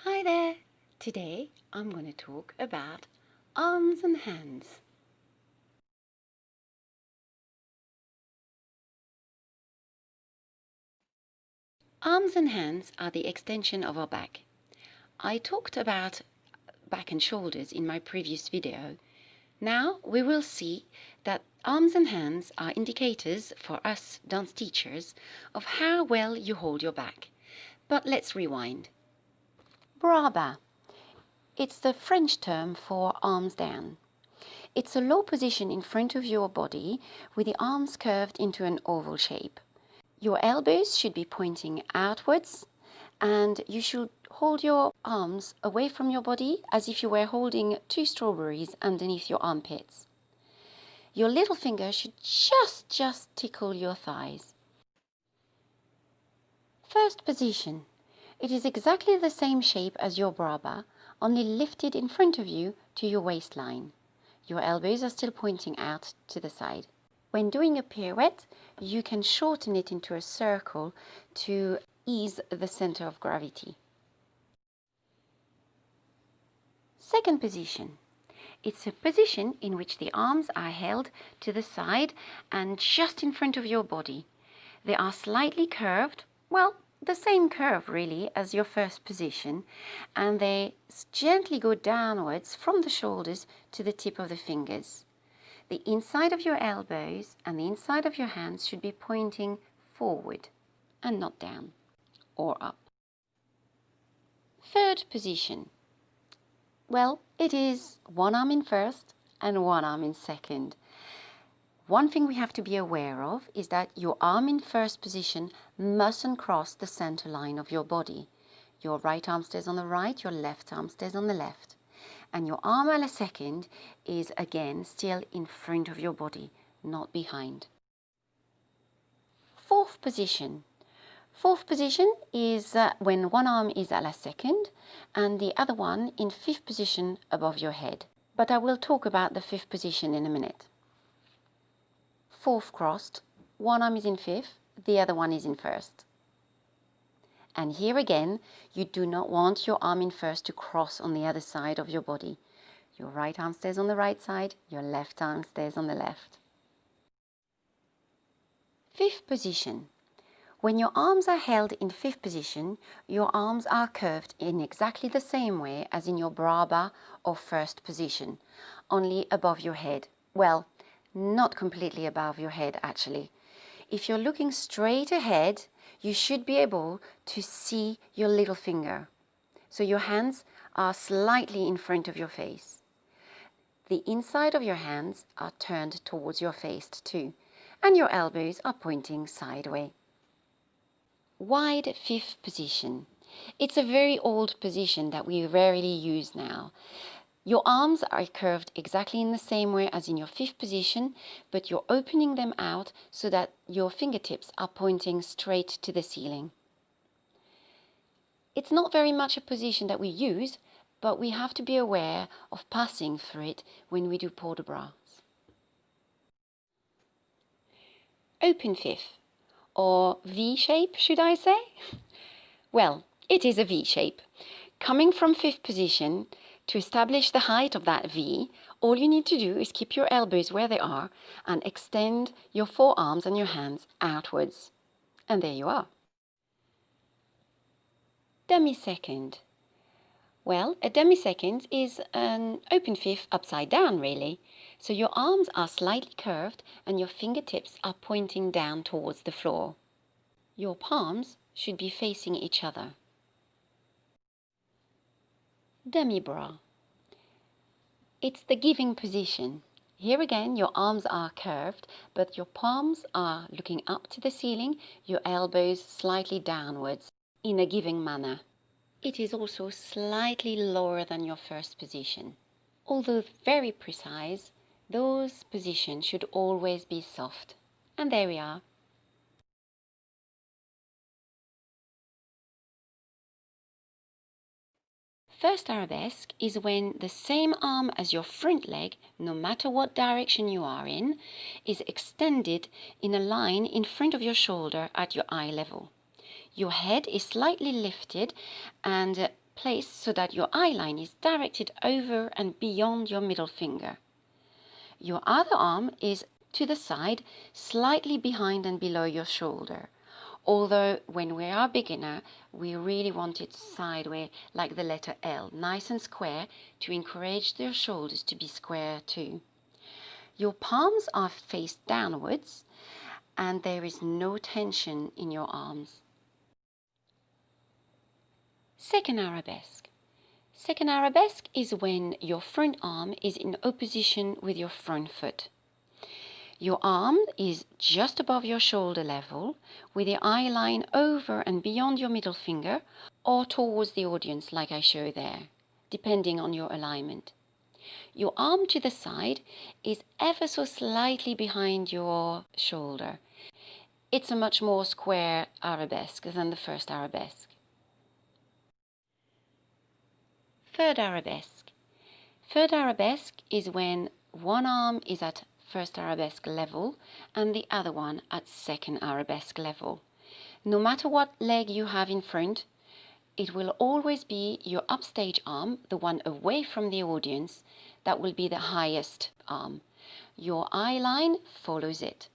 Hi there! Today I'm going to talk about arms and hands. Arms and hands are the extension of our back. I talked about back and shoulders in my previous video. Now we will see that arms and hands are indicators for us dance teachers of how well you hold your back. But let's rewind. Bras bas. It's the French term for arms down. It's a low position in front of your body with the arms curved into an oval shape. Your elbows should be pointing outwards and you should hold your arms away from your body as if you were holding two strawberries underneath your armpits. Your little finger should just tickle your thighs. First position. It is exactly the same shape as your bras bas, only lifted in front of you to your waistline. Your elbows are still pointing out to the side. When doing a pirouette, you can shorten it into a circle to ease the center of gravity. Second position. It's a position in which the arms are held to the side and just in front of your body. They are slightly curved, well, the same curve really as your first position, and they gently go downwards from the shoulders to the tip of the fingers. The inside of your elbows and the inside of your hands should be pointing forward and not down or up. Third position. Well, it is one arm in first and one arm in second. One thing we have to be aware of is that your arm in first position mustn't cross the center line of your body. Your right arm stays on the right, your left arm stays on the left. And your arm à la second is again still in front of your body, not behind. Fourth position. Fourth position is when one arm is à la second and the other one in fifth position above your head. But I will talk about the fifth position in a minute. Fourth crossed, one arm is in fifth, the other one is in first. And here again, you do not want your arm in first to cross on the other side of your body. Your right arm stays on the right side, your left arm stays on the left. Fifth position. When your arms are held in fifth position, your arms are curved in exactly the same way as in your bras bas or first position, only above your head. Well, not completely above your head actually. If you're looking straight ahead, you should be able to see your little finger. So your hands are slightly in front of your face. The inside of your hands are turned towards your face too, and your elbows are pointing sideways. Wide fifth position. It's a very old position that we rarely use now. Your arms are curved exactly in the same way as in your fifth position, but you're opening them out so that your fingertips are pointing straight to the ceiling. It's not very much a position that we use, but we have to be aware of passing through it when we do port de bras. Open fifth, or V shape, should I say? Well, it is a V shape. Coming from fifth position, to establish the height of that V, all you need to do is keep your elbows where they are and extend your forearms and your hands outwards. And there you are. Demi-second. Well, a demi-second is an open fifth upside down, really. So your arms are slightly curved and your fingertips are pointing down towards the floor. Your palms should be facing each other. Demi-bras. It's the giving position. Here again, your arms are curved, but your palms are looking up to the ceiling, your elbows slightly downwards in a giving manner. It is also slightly lower than your first position. Although very precise, those positions should always be soft. And there we are. First arabesque is when the same arm as your front leg, no matter what direction you are in, is extended in a line in front of your shoulder at your eye level. Your head is slightly lifted and Place so that your eye line is directed over and beyond your middle finger. Your other arm is to the side, slightly behind and below your shoulder. Although when we are beginner, we really want it sideways like the letter L, nice and square, to encourage your shoulders to be square too. Your palms are faced downwards and there is no tension in your arms. Second arabesque. Second arabesque is when your front arm is in opposition with your front foot. Your arm is just above your shoulder level, with the eye line over and beyond your middle finger, or towards the audience like I show there, depending on your alignment. Your arm to the side is ever so slightly behind your shoulder. It's a much more square arabesque than the first arabesque. Third arabesque. Third arabesque is when one arm is at first arabesque level and the other one at second arabesque level. No matter what leg you have in front, it will always be your upstage arm, the one away from the audience, that will be the highest arm. Your eye line follows it.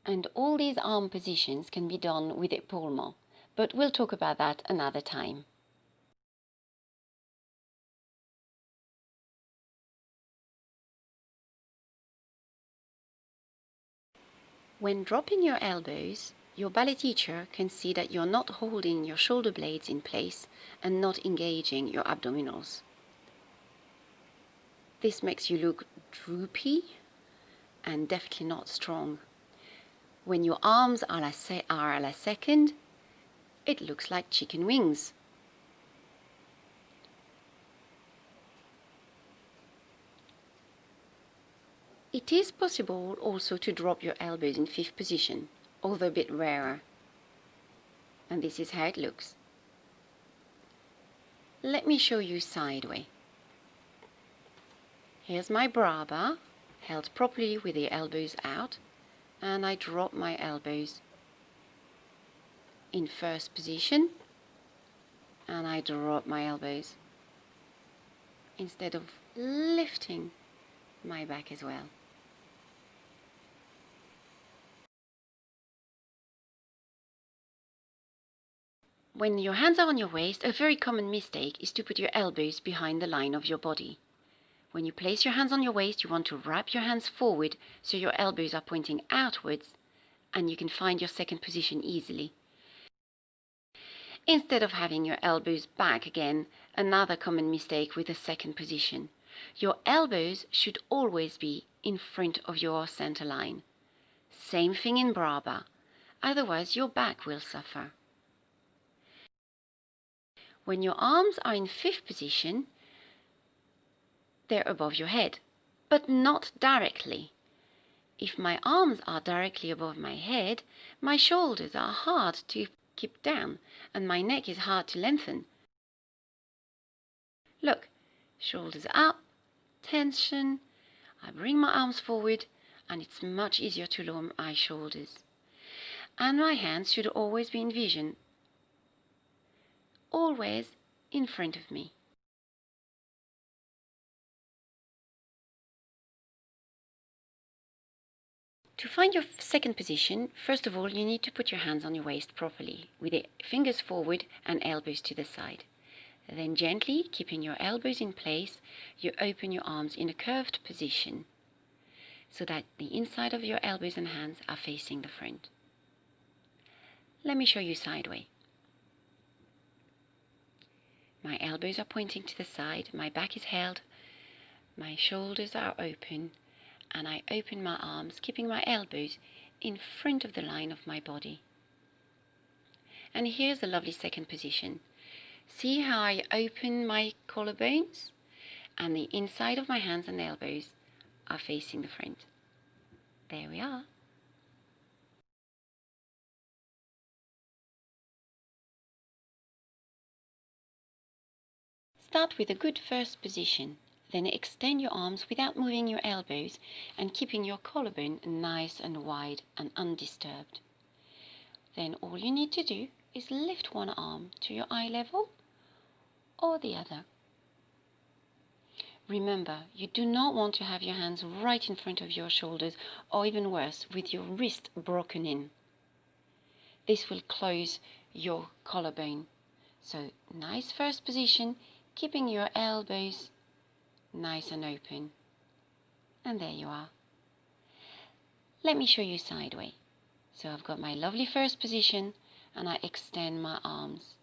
And all these arm positions can be done with épaulement, but we'll talk about that another time. When dropping your elbows, your ballet teacher can see that you're not holding your shoulder blades in place and not engaging your abdominals. This makes you look droopy and definitely not strong. When your arms are à la second, it looks like chicken wings. It is possible also to drop your elbows in fifth position, although a bit rarer. And this is how it looks. Let me show you sideways. Here's my bra bar, held properly with the elbows out, and I drop my elbows in first position, and I drop my elbows instead of lifting my back as well. When your hands are on your waist, a very common mistake is to put your elbows behind the line of your body. When you place your hands on your waist, you want to wrap your hands forward so your elbows are pointing outwards and you can find your second position easily. Instead of having your elbows back again, another common mistake with the second position. Your elbows should always be in front of your center line. Same thing in bra bar, otherwise your back will suffer. When your arms are in fifth position, they're above your head, but not directly. If my arms are directly above my head, my shoulders are hard to keep down and my neck is hard to lengthen. Look, shoulders up, tension, I bring my arms forward and it's much easier to lower my shoulders. And my hands should always be in vision, always in front of me. To find your second position, first of all, you need to put your hands on your waist properly, with the fingers forward and elbows to the side. Then gently, keeping your elbows in place, you open your arms in a curved position, so that the inside of your elbows and hands are facing the front. Let me show you sideways. My elbows are pointing to the side, my back is held, my shoulders are open, and I open my arms, keeping my elbows in front of the line of my body. And here's a lovely second position. See how I open my collarbones? And the inside of my hands and elbows are facing the front. There we are. Start with a good first position. Then extend your arms without moving your elbows and keeping your collarbone nice and wide and undisturbed. Then all you need to do is lift one arm to your eye level or the other. Remember, you do not want to have your hands right in front of your shoulders, or even worse, with your wrist broken in. This will close your collarbone. So nice first position, keeping your elbows nice and open. And there you are. Let me show you sideways. So I've got my lovely first position and I extend my arms.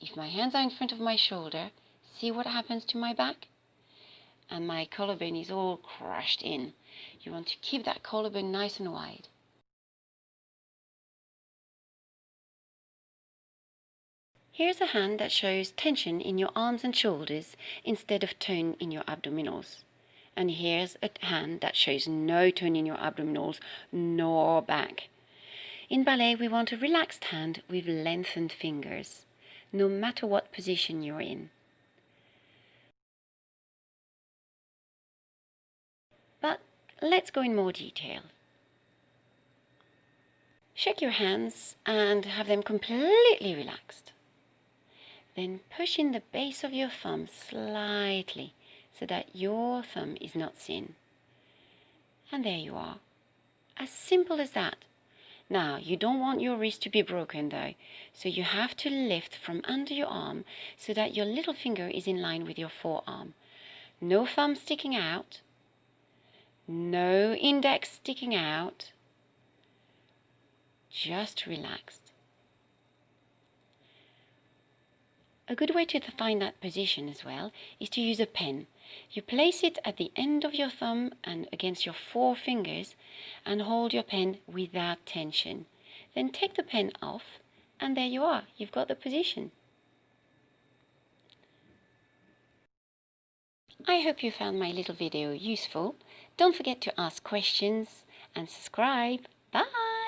If my hands are in front of my shoulder, see what happens to my back? And my collarbone is all crushed in. You want to keep that collarbone nice and wide. Here's a hand that shows tension in your arms and shoulders instead of tone in your abdominals. And here's a hand that shows no tone in your abdominals nor back. In ballet, we want a relaxed hand with lengthened fingers, no matter what position you're in. But let's go in more detail. Shake your hands and have them completely relaxed. Then push in the base of your thumb slightly so that your thumb is not seen. And there you are. As simple as that. Now, you don't want your wrist to be broken though, so you have to lift from under your arm so that your little finger is in line with your forearm. No thumb sticking out, no index sticking out, just relaxed. A good way to find that position as well is to use a pen. You place it at the end of your thumb and against your four fingers and hold your pen without tension. Then take the pen off and there you are, you've got the position. I hope you found my little video useful. Don't forget to ask questions and subscribe. Bye!